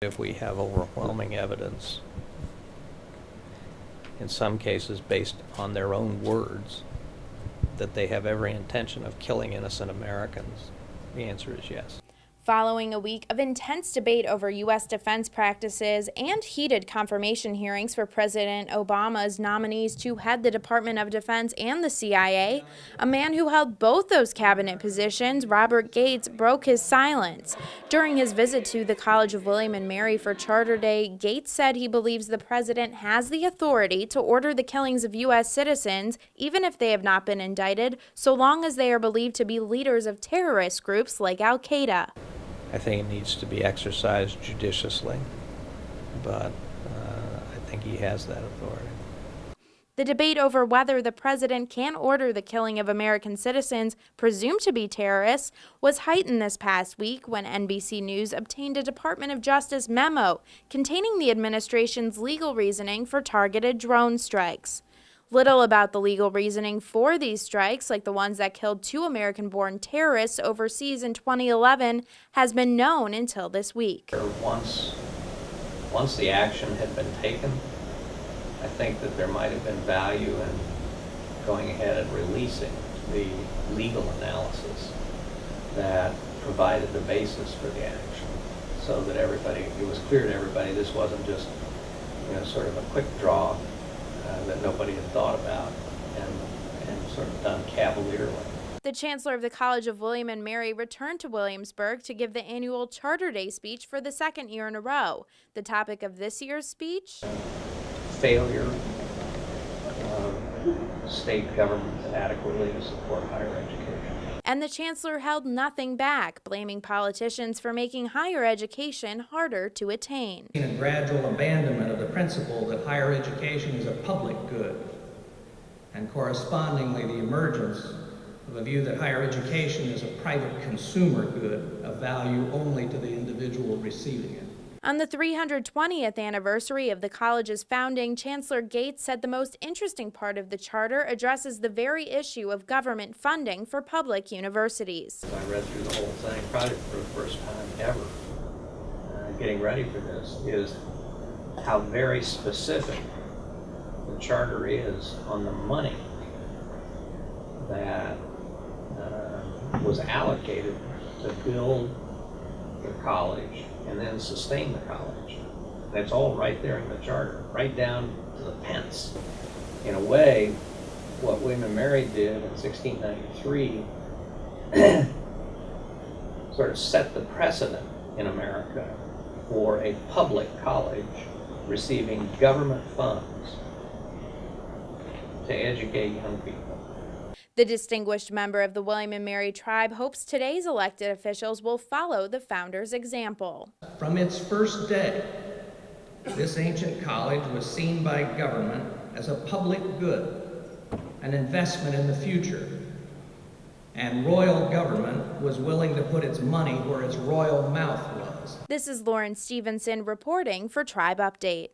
If we have overwhelming evidence, in some cases based on their own words, that they have every intention of killing innocent Americans, the answer is yes. Following a week of intense debate over U.S. defense practices and heated confirmation hearings for President Obama's nominees to head the Department of Defense and the CIA, a man who held both those cabinet positions, Robert Gates, broke his silence. During his visit to the College of William and Mary for Charter Day, Gates said he believes the president has the authority to order the killings of U.S. citizens, even if they have not been indicted, so long as they are believed to be leaders of terrorist groups like Al-Qaeda. I think it needs to be exercised judiciously, but I think he has that authority. The debate over whether the president can order the killing of American citizens presumed to be terrorists was heightened this past week when NBC News obtained a Department of Justice memo containing the administration's legal reasoning for targeted drone strikes. Little about the legal reasoning for these strikes, like the ones that killed 2 American-born terrorists overseas in 2011, has been known until this week. Once the action had been taken, I think that there might have been value in going ahead and releasing the legal analysis that provided the basis for the action, so that it was clear to everybody this wasn't just, sort of a quick draw that nobody had thought about and sort of done cavalierly. The Chancellor of the College of William and Mary returned to Williamsburg to give the annual Charter Day speech for the 2nd year in a row. The topic of this year's speech? Failure of state governments adequately to support higher education. And the Chancellor held nothing back, blaming politicians for making higher education harder to attain. A gradual abandonment of the principle that higher education is a public good, and correspondingly the emergence of a view that higher education is a private consumer good of value only to the individual receiving it. On the 320th anniversary of the college's founding, Chancellor Gates said the most interesting part of the charter addresses the very issue of government funding for public universities. I read through the whole thing, probably for the first time ever, getting ready for this, is how very specific the charter is on the money that was allocated to build the college and then sustain the college. That's all right there in the charter, right down to the pence. In a way, what William and Mary did in 1693 sort of set the precedent in America for a public college receiving government funds to educate young people. The distinguished member of the William and Mary tribe hopes today's elected officials will follow the founders' example. From its first day, this ancient college was seen by government as a public good, an investment in the future, and royal government was willing to put its money where its royal mouth was. This is Stephenson reporting for TribeUpdate.